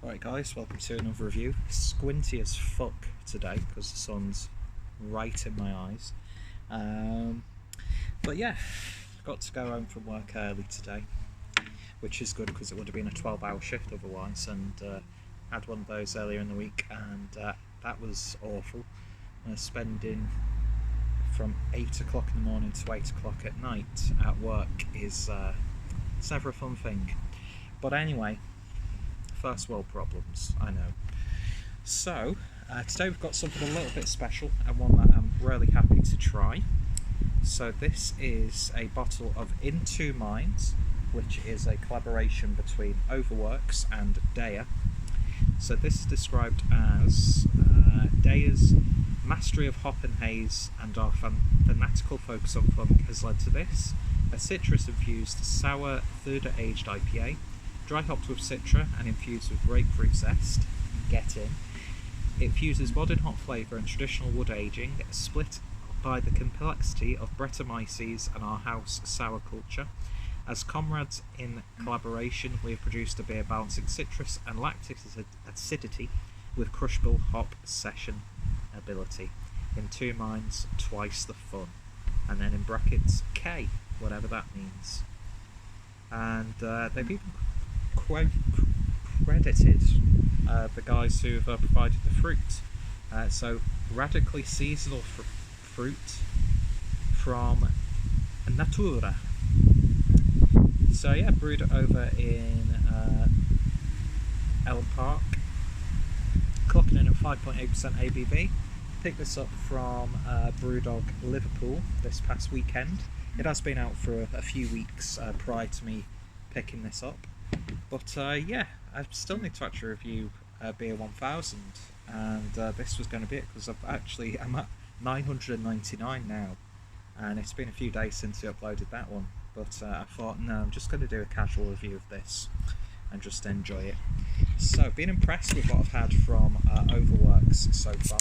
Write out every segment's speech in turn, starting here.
Right guys, welcome to another review. Squinty as fuck today because the sun's right in my eyes. But yeah, got to go home from work early today, which is good because it would have been a 12-hour shift otherwise, and had one of those earlier in the week, and that was awful. Spending from 8 o'clock in the morning to 8 o'clock at night at work is it's never a fun thing. But anyway, first world problems, I know. So, today we've got something a little bit special and one that I'm really happy to try. So this is a bottle of In Two Minds, which is a collaboration between OverWorks and Deya. So this is described as Deya's mastery of hop and haze and our fanatical focus on funk has led to this, a citrus-infused sour third-aged IPA, dry hopped with citra and infused with grapefruit zest. Get in. It fuses modern hop flavour and traditional wood aging, split by the complexity of Brettanomyces and our house sour culture. As comrades in collaboration, we have produced a beer balancing citrus and lactic acidity with crushable hop session ability. In Two Minds, twice the fun. And then in brackets, K, whatever that means. And they've even credited the guys who have provided the fruit. So radically seasonal fruit from Natura. So yeah, brewed over in Ellen Park, clocking in at 5.8% ABV. Picked this up from BrewDog Liverpool this past weekend. It has been out for a few weeks prior to me picking this up. But yeah, I still need to actually review Beer 1000, and this was going to be it because I'm at 999 now, and it's been a few days since I uploaded that one. But I thought, no, I'm just going to do a casual review of this and just enjoy it. So, been impressed with what I've had from OverWorks so far,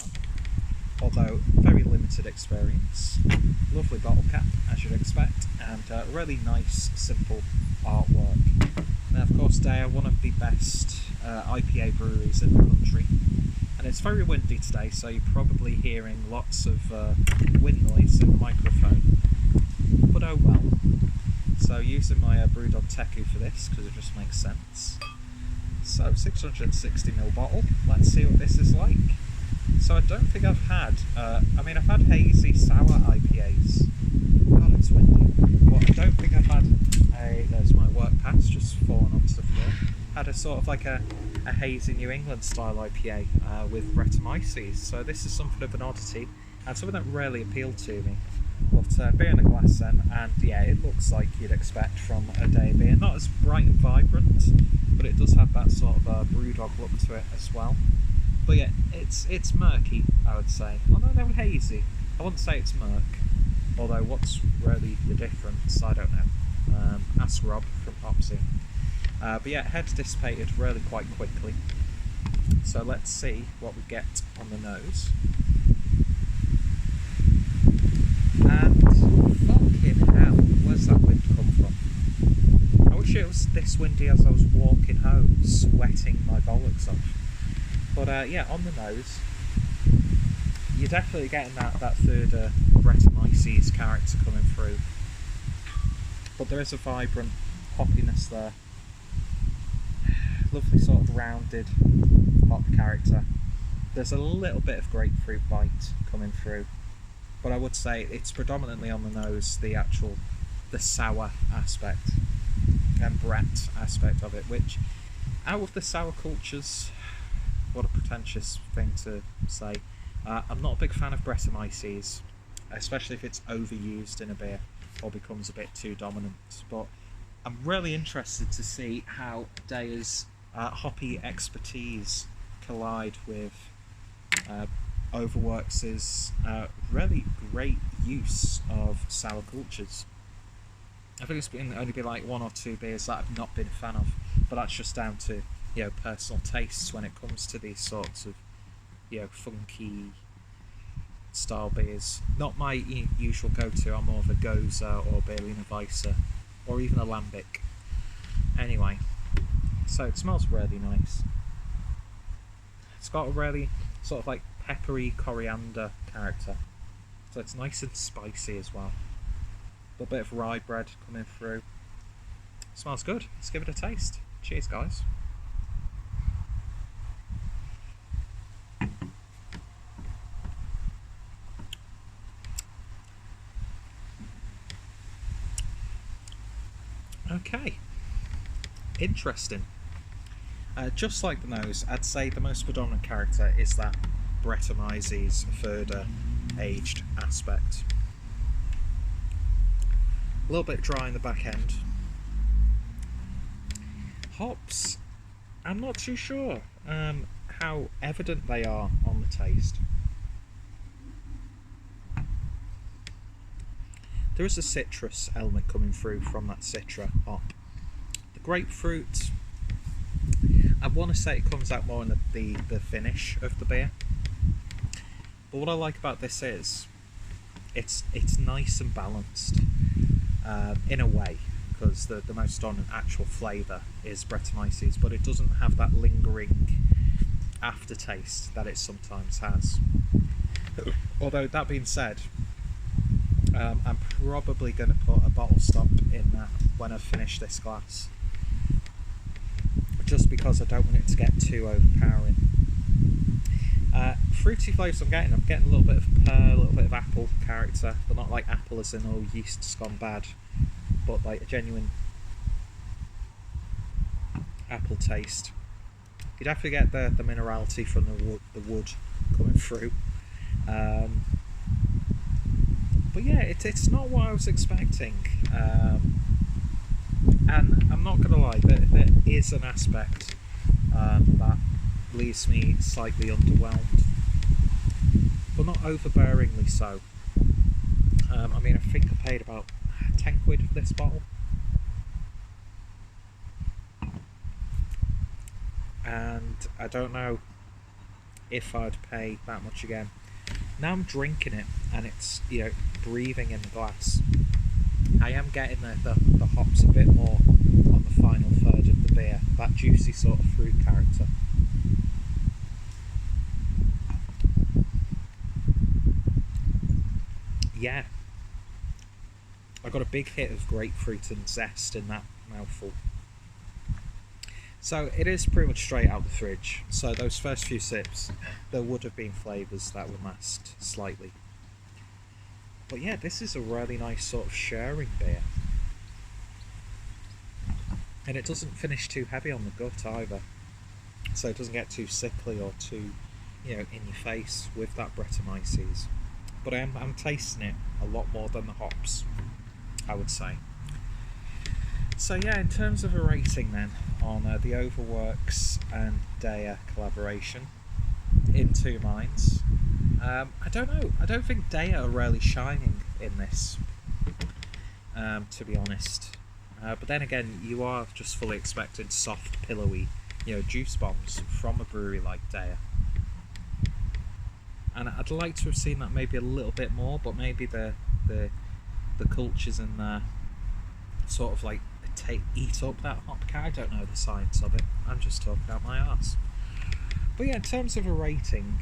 although very limited experience. Lovely bottle cap, as you'd expect, and really nice, simple artwork. Now, of course, Deya, one of the best IPA breweries in the country, and it's very windy today, so you're probably hearing lots of wind noise in the microphone, but oh well. So using my BrewDog Teku for this, because it just makes sense. So 660ml bottle, let's see what this is like. So I don't think I've had, I've had hazy sour IPAs. God, it's windy. But I don't think I've had there's my work pass just falling onto the floor. Had a sort of like a hazy New England style IPA with Brettanomyces. So this is something of an oddity and something that really appealed to me. But beer in a glass then, and yeah, it looks like you'd expect from a Deya beer. Not as bright and vibrant, but it does have that sort of BrewDog look to it as well. But yeah, it's murky, I would say. Although they were hazy. I wouldn't say it's murk. Although what's really the difference, I don't know. Ask Rob from Opsy. But yeah, head's dissipated really quite quickly. So let's see what we get on the nose. And fucking hell, where's that wind come from? I wish it was this windy as I was walking home, sweating my bollocks off. But yeah, on the nose, you're definitely getting that third Brettanomyces character coming through. But there is a vibrant hoppiness there. Lovely sort of rounded hop character. There's a little bit of grapefruit bite coming through. But I would say it's predominantly on the nose, the sour aspect and Brett aspect of it, which out of the sour cultures, what a pretentious thing to say, I'm not a big fan of Brettanomyces, especially if it's overused in a beer or becomes a bit too dominant. But I'm really interested to see how Deya's hoppy expertise collide with OverWorks' really great use of sour cultures. I think it's only been like one or two beers that I've not been a fan of, but that's just down to personal tastes when it comes to these sorts of funky style beers. Not my usual go-to. I'm more of a Goza or Berliner Weisse or even a Lambic. Anyway, so it smells really nice. It's got a really sort of like peppery coriander character, so it's nice and spicy as well. A little bit of rye bread coming through. Smells good. Let's give it a taste. Cheers, guys. Okay, interesting. Just like the nose, I'd say the most predominant character is that Brettanomyces further aged aspect. A little bit dry in the back end. Hops, I'm not too sure how evident they are on the taste. There is a citrus element coming through from that Citra hop. The grapefruit, I want to say it comes out more in the finish of the beer. But what I like about this is it's nice and balanced in a way, because the most dominant actual flavour is Brettanomyces, but it doesn't have that lingering aftertaste that it sometimes has. Although that being said, I'm probably going to put a bottle stop in that when I've finished this glass, just because I don't want it to get too overpowering. Fruity flavours I'm getting a little bit of pear, a little bit of apple character, but not like apple as in oh yeast's gone bad, but like a genuine apple taste. You definitely get the minerality from the wood coming through. But yeah, it's not what I was expecting, and I'm not going to lie, there is an aspect that leaves me slightly underwhelmed, but not overbearingly so. I mean, I think I paid about 10 quid for this bottle, and I don't know if I'd pay that much again. Now I'm drinking it and it's, you know, breathing in the glass, I am getting the hops a bit more on the final third of the beer, that juicy sort of fruit character. Yeah, I got a big hit of grapefruit and zest in that mouthful. So it is pretty much straight out the fridge, so those first few sips, there would have been flavours that would mask slightly. But yeah, this is a really nice sort of sharing beer. And it doesn't finish too heavy on the gut either. So it doesn't get too sickly or too, you know, in your face with that Brettanomyces. But I'm tasting it a lot more than the hops, I would say. So yeah, in terms of a rating then, on the OverWorks and Deya collaboration, in two minds, I don't know, I don't think Deya are really shining in this, to be honest. But then again, you are just fully expecting soft, pillowy, you know, juice bombs from a brewery like Deya. And I'd like to have seen that maybe a little bit more, but maybe the cultures in there sort of like eat up that hop car. I don't know the science of it, I'm just talking out my arse. But yeah, in terms of a rating,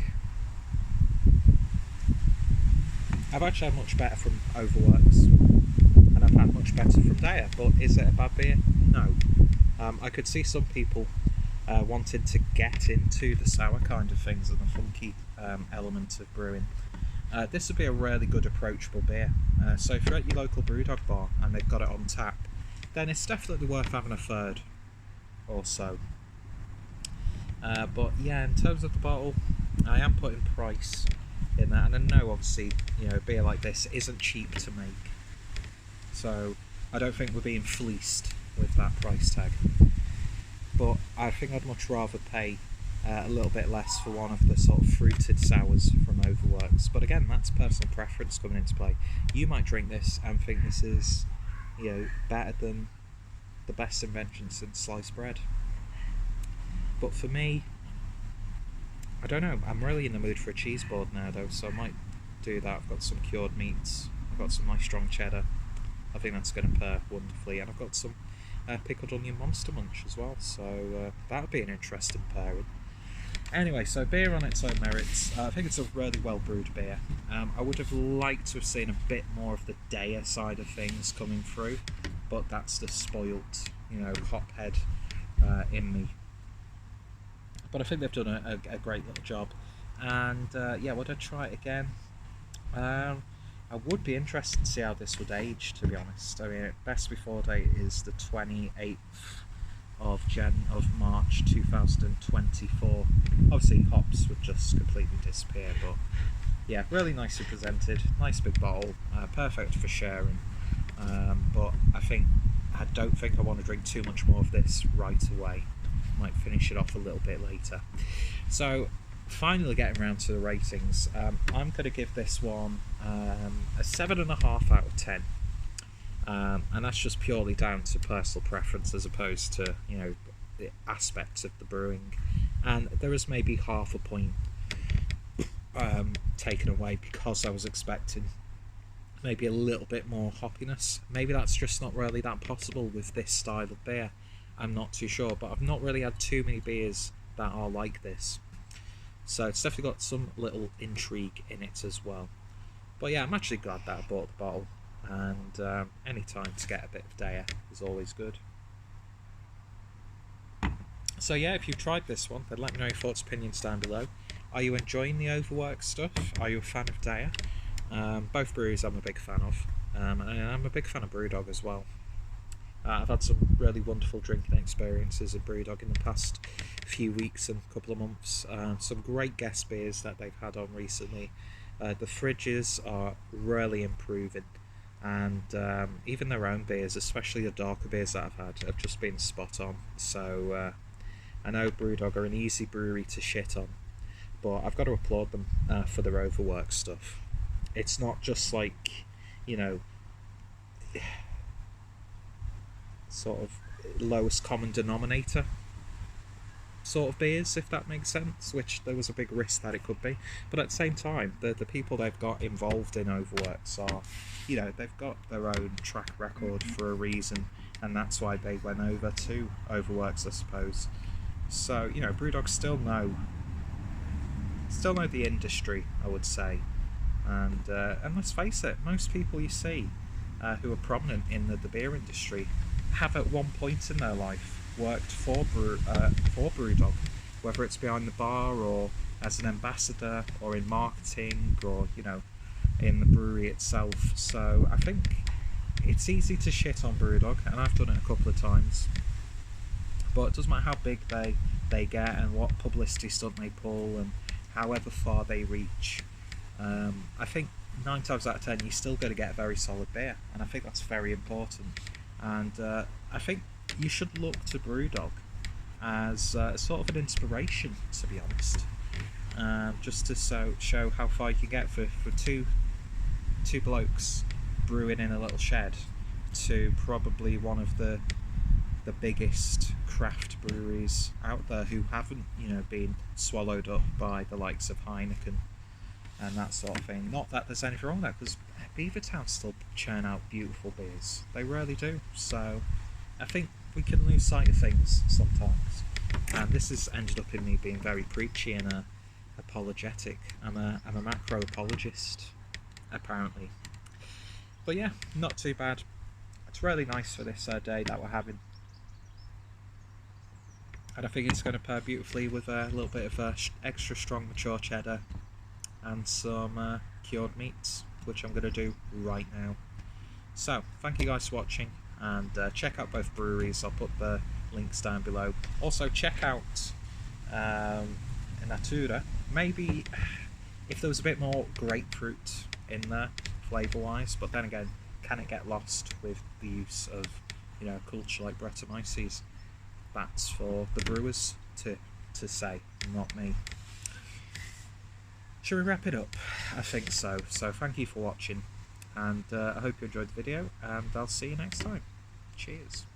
I've actually had much better from OverWorks, and I've had much better from Deya, but is it a bad beer? No. I could see some people wanting to get into the sour kind of things and the funky element of brewing. This would be a really good approachable beer. So if you're at your local BrewDog bar and they've got it on tap, then it's definitely worth having a third or so. But yeah, in terms of the bottle, I am putting price in that, and I know obviously, you know, a beer like this isn't cheap to make, so I don't think we're being fleeced with that price tag. But I think I'd much rather pay a little bit less for one of the sort of fruited sours from OverWorks. But again, that's personal preference coming into play. You might drink this and think this is, you know, better than the best invention since sliced bread. But for me, I don't know, I'm really in the mood for a cheese board now though, so I might do that. I've got some cured meats, I've got some nice strong cheddar, I think that's going to pair wonderfully, and I've got some pickled onion monster munch as well, so that would be an interesting pairing. Anyway, so beer on its own merits. I think it's a really well brewed beer. I would have liked to have seen a bit more of the Deya side of things coming through, but that's the spoilt, hophead in me. But I think they've done a great little job. And yeah, would I try it again? I would be interested to see how this would age, to be honest. I mean, best before date is the 28th of March 2024. Obviously hops would just completely disappear, but yeah, really nicely presented, nice big bottle, perfect for sharing. But I don't think I want to drink too much more of this right away. Might finish it off a little bit later. So finally getting around to the ratings, I'm going to give this one a 7.5 out of 10. And that's just purely down to personal preference as opposed to the aspects of the brewing. And there is maybe half a point taken away because I was expecting maybe a little bit more hoppiness. Maybe that's just not really that possible with this style of beer. I'm not too sure, but I've not really had too many beers that are like this. So it's definitely got some little intrigue in it as well. But yeah, I'm actually glad that I bought the bottle. And any time to get a bit of Deya is always good. So yeah, if you've tried this one, then let me know your thoughts, opinions down below. Are you enjoying the OverWorks stuff? Are you a fan of Deya? Both breweries I'm a big fan of, and I'm a big fan of BrewDog as well. I've had some really wonderful drinking experiences at BrewDog in the past few weeks and couple of months. Some great guest beers that they've had on recently. The fridges are really improving. And even their own beers, especially the darker beers that I've had, have just been spot on. So I know BrewDog are an easy brewery to shit on, but I've got to applaud them for their OverWorks stuff. It's not just like, sort of lowest common denominator sort of beers, if that makes sense, which there was a big risk that it could be. But at the same time, the people they've got involved in OverWorks are, they've got their own track record for a reason, and that's why they went over to OverWorks, I suppose. So, BrewDog still know the industry, I would say. And let's face it, most people you see who are prominent in the beer industry have at one point in their life worked for BrewDog, whether it's behind the bar or as an ambassador or in marketing or in the brewery itself. So I think it's easy to shit on BrewDog, and I've done it a couple of times, but it doesn't matter how big they get and what publicity stunt they pull and however far they reach. I think 9 times out of 10 you're still going to get a very solid beer, and I think that's very important. And I think you should look to BrewDog as sort of an inspiration, to be honest, just to show how far you can get for two blokes brewing in a little shed to probably one of the biggest craft breweries out there who haven't been swallowed up by the likes of Heineken and that sort of thing. Not that there's anything wrong with that, because Beavertown still churn out beautiful beers. They really do. So I think we can lose sight of things sometimes. And this has ended up in me being very preachy and apologetic. I'm a macro apologist, apparently. But yeah, not too bad. It's really nice for this day that we're having. And I think it's going to pair beautifully with a little bit of extra strong mature cheddar and some cured meats, which I'm going to do right now. So thank you guys for watching, and check out both breweries. I'll put the links down below. Also check out Natura. Maybe if there was a bit more grapefruit in there flavour wise, but then again, can it get lost with the use of a culture like Brettanomyces? That's for the brewers to say, not me. Should we wrap it up? I think so. So thank you for watching, and I hope you enjoyed the video, and I'll see you next time. Cheers.